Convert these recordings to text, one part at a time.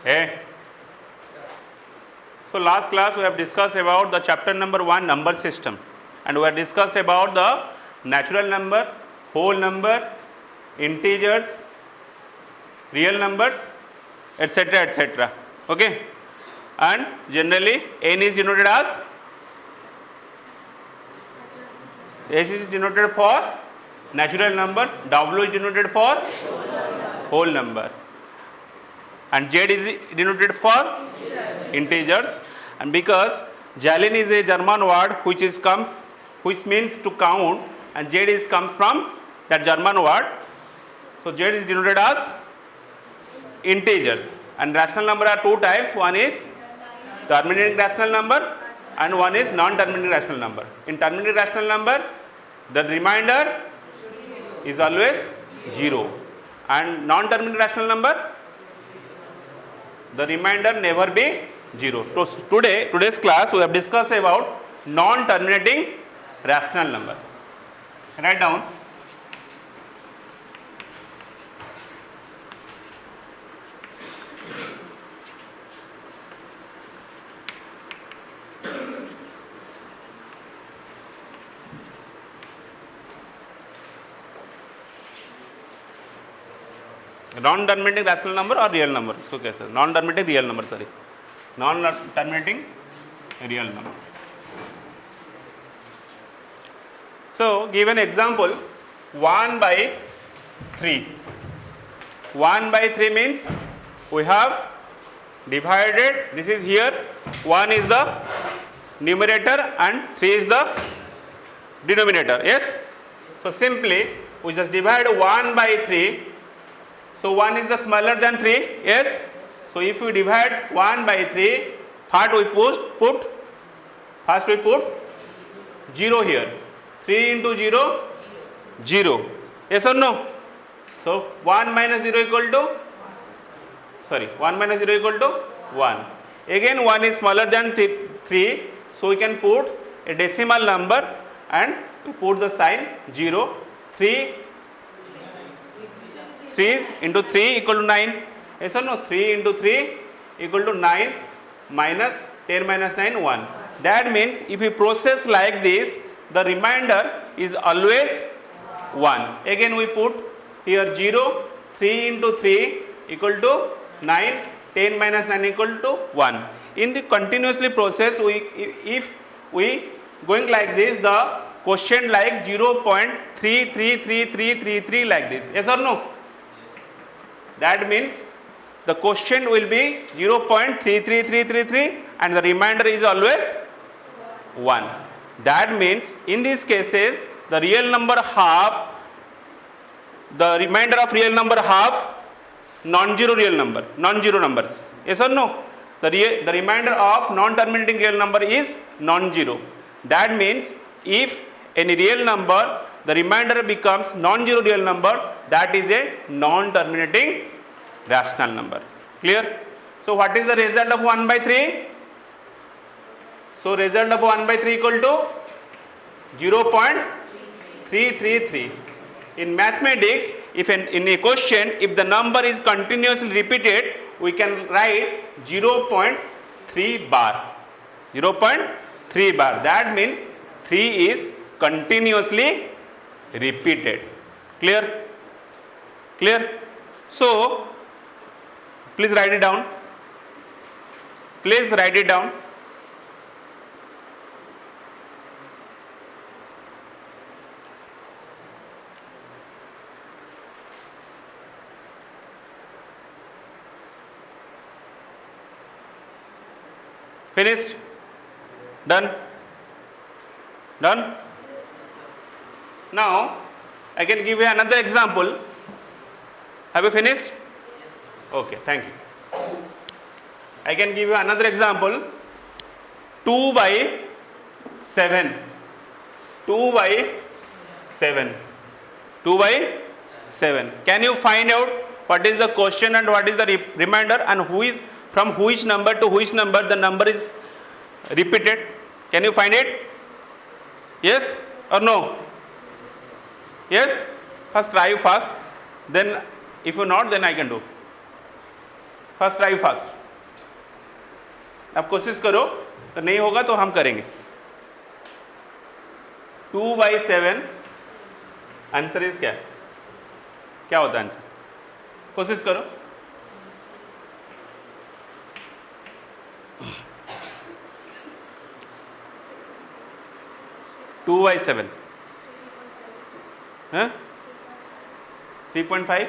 Hey. So last class we have discussed about the chapter number 1, number system, and we have discussed about the natural number, whole number, integers, real numbers, etc., etc. Okay, and generally n is denoted as, S is denoted for natural number, W is denoted for whole number, and Z is denoted for integers. And because Zahlen is a German word which means to count, and Z is comes from that German word, so Z is denoted as integers. And rational number are two types, one is terminating rational number and one is non-terminating rational number. In terminating rational number, the remainder is always 0, and non-terminating rational number, the remainder never be 0. So today's class we have discussed about non-terminating rational number. Write down. Non-terminating rational number or real number, इसको कैसे, non-terminating real number, sorry, non-terminating real number. So give an example, 1 by 3. 1 by 3 means we have divided, this is here, 1 is the numerator and 3 is the denominator, yes. So simply we just divide 1 by 3. So 1 is the smaller than 3, yes. So if we divide 1 by 3, first we put 0 here. 3 into 0, 0. Yes or no? So 1 minus 0 equal to, 1 minus 0 equal to 1. Again 1 is smaller than 3, so we can put a decimal number and we put the sign 0. 3 into 3 equal to 9. Yes or no? 3 into 3 equal to 9 minus 10 minus 9, 1. That means if we process like this, the remainder is always 1. Again we put here 0, 3 into 3 equal to 9, 10 minus 9 equal to 1. In the continuously process, if we going like this, the quotient like 0.333333 like this. Yes or no? That means the quotient will be 0.33333 and the remainder is always 1. That means in these cases the real number half, the remainder of real number half, non-zero numbers. Yes or no? The remainder of non-terminating real number is non-zero. That means if any real number, the remainder becomes non-zero real number, that is a non-terminating rational number. Clear? So what is the result of 1 by 3? So result of 1 by 3 equal to 0.333. In mathematics, if in a question, if the number is continuously repeated, we can write 0.3 bar. 0.3 bar. That means 3 is continuously repeated. Clear? Clear? So please write it down. Please write it down. Finished? Done? Done? Now I can give you another example. Have you finished? Okay, thank you. I can give you another example. 2 by 7. 2 by 7. 2 by 7. Can you find out what is the quotient and what is the remainder, and who is from which number to which number the number is repeated? Can you find it? Yes or no? Yes? First try fast. Then if you not, then I can do. First try fast. आप कोशिश करो, तो नहीं होगा तो हम करेंगे। 2/7 answer is क्या होता है आंसर? कोशिश करो। टू बाई सेवन 3.5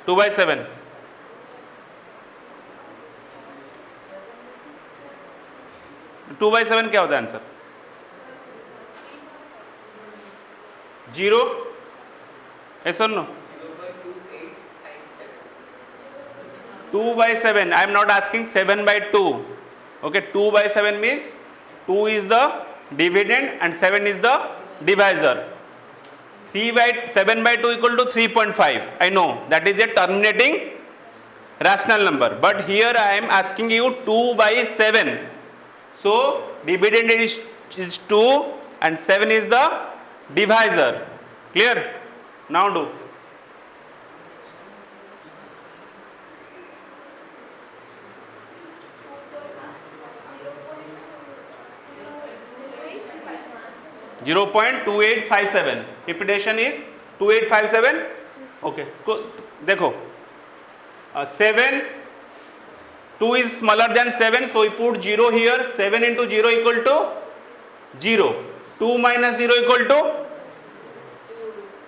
2/7 2/7 क्या होता है answer? 0, yes or no? 2/7. I am not asking 7/2. Okay, 2/7 means 2 is the dividend and 7 is the divisor. 7/2 equal to 3.5. I know that is a terminating rational number, but here I am asking you 2/7. So dividend is 2 and 7 is the divisor. Clear? Now do. .2857. Repetition is 2857. Okay. देखो 7, 2 is smaller than 7, so we put 0 here. 7 into 0 equal to 0. 2 minus 0 equal to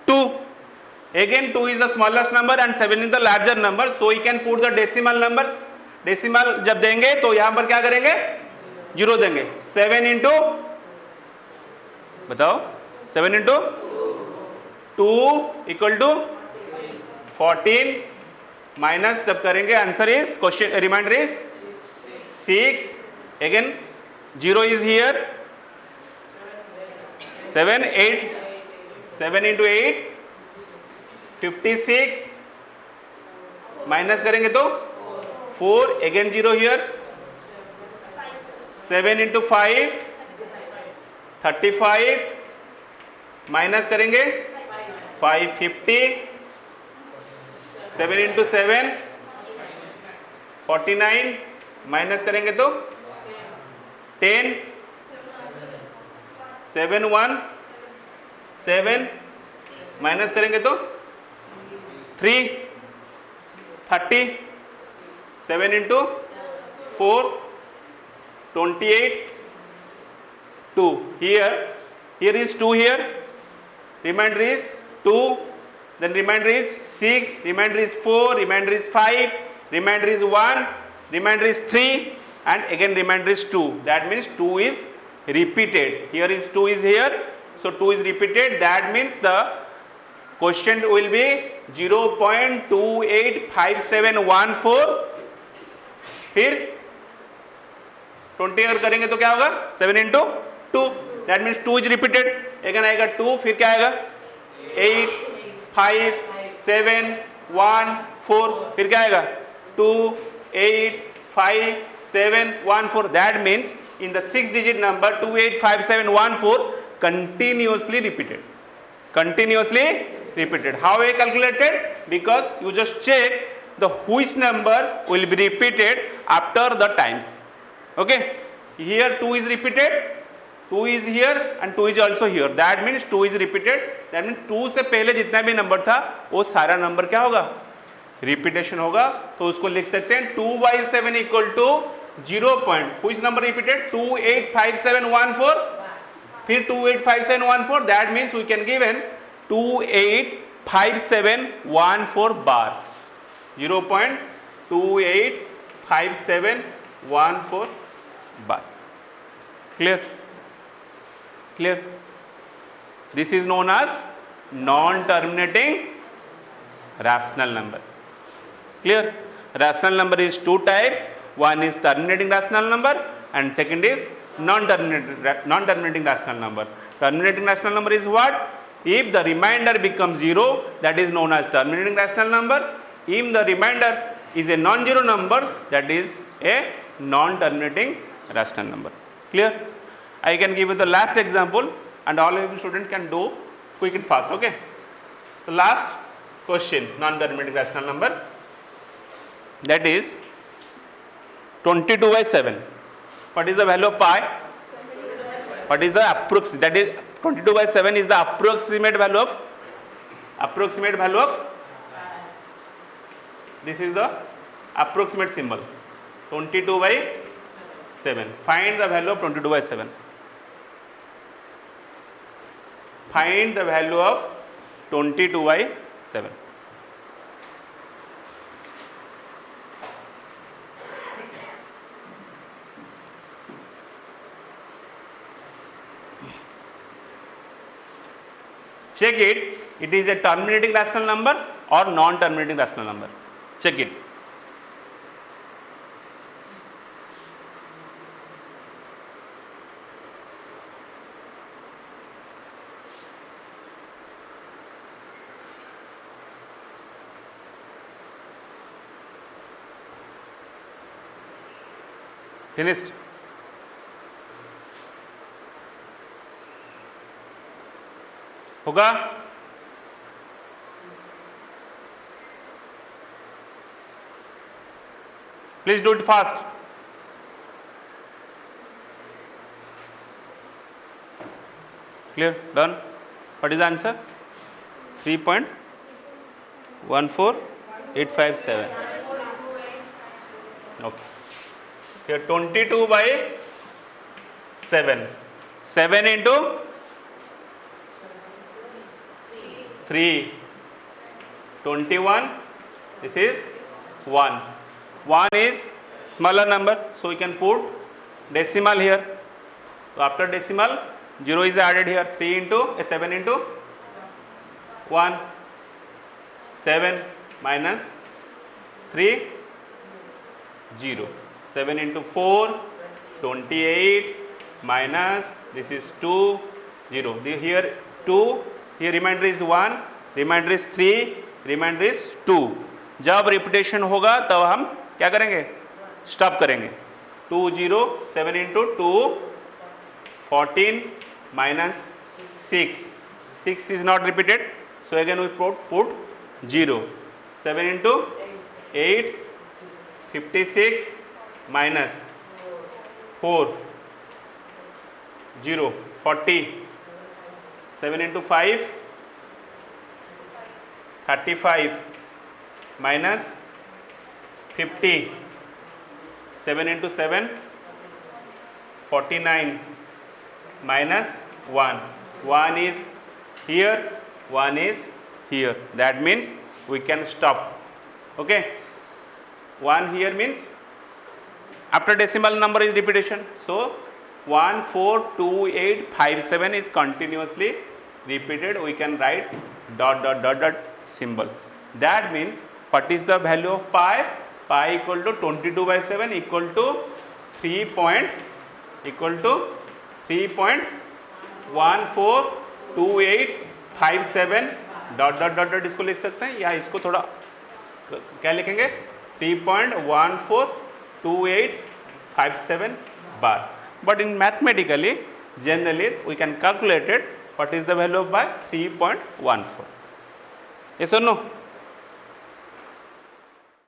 2. Again 2 is the smallest number and 7 is the larger number, so we can put the decimal numbers. Decimal जब देंगे तो यहाँ पर क्या करेंगे? 0 देंगे. 7 into बताओ 7 into 2 equal to 14 minus जब करेंगे answer is quotient remainder is 6. Again 0 is here. 7 8 7 into 8 56 minus करेंगे तो 4. Again 0 here. 7 into 5 35 माइनस करेंगे 550. 7 into 7 49 माइनस करेंगे तो 10. 7 1 7 माइनस करेंगे तो 3 30. 7 into 4 28 2. Here is 2 here. Remainder is 2. Then remainder is 6. Remainder is 4. Remainder is 5. Remainder is 1. Remainder is 3. And again remainder is 2. That means 2 is repeated. Here is 2 is here. So 2 is repeated. That means the quotient will be 0.285714. फिर 20 अगर करेंगे तो क्या होगा? 7 into 2. That means 2 is repeated. Again आएगा 2. फिर क्या आएगा? 8 5 7 1 4. फिर क्या आएगा? 2 8 5 7 1 4. That means in the 6-digit number 285714 continuously repeated. Continuously repeated. How I calculated? Because you just check the which number will be repeated after the times. Okay. Here 2 is repeated. 2 is here and 2 is also here. That means 2 is repeated. That means 2 से पहले जितना भी number था वो सारा number क्या होगा? Repetition होगा. तो उसको लिख सकते हैं 2/7 equal to 0. Which number repeated? 285714. फिर 285714. That means we can given 285714 bar. 0.285714 bar. Clear? Clear? This is known as non-terminating rational number. Clear? Rational number is two types. One is terminating rational number and second is non-terminating rational number. Terminating rational number is what? If the remainder becomes 0, that is known as terminating rational number. If the remainder is a non-zero number, that is a non-terminating rational number. Clear? I can give you the last example and all of you students can do quick and fast. Okay. The last question, non-terminating rational number. that is 22 by 7. What is the value of pi? What is the approximate? That is 22 by 7 is the approximate value of this is the approximate symbol 22 by 7. Find the value of 22 by 7. Find the value of 22 by 7. Check it. It is a terminating rational number or non-terminating rational number. Check it. Finished? होगा? Please do it fast. Clear? Done? What is the answer? 3.14857. Okay. Here 22 by 7. 7 into 3. 21. This is 1. 1 is smaller number, so we can put decimal here. So after decimal, 0 is added here. 7 into 1. 7 minus 3, 0. 7 into 4, 28 minus this is 2, 0. Here 2, here remainder is 1, remainder is 3, remainder is 2. जब repetition होगा तब हम क्या करेंगे? Stop करेंगे. 2, 0, 7 into 2, 14 minus 6. 6 is not repeated, so again we put 0. 7 into 8, 56 minus 4, 0, 40. 7 into 5, 35 minus 50. 7 into 7, 49 minus 1. 1 is here, 1 is here. That means we can stop. Okay. 1 here means after decimal number is repetition. So 14287 is continuously repeated. We can write dot dot dot dot symbol. That means what is the value of pi? Pi equal to 22 by 7 equal to 3.142857 dot dot dot dot इसको लिख सकते हैं या इसको थोड़ा क्या लिखेंगे 3.142857 बार. But in mathematically, generally we can calculate it. What is the value of pi? 3.14. Yes or no?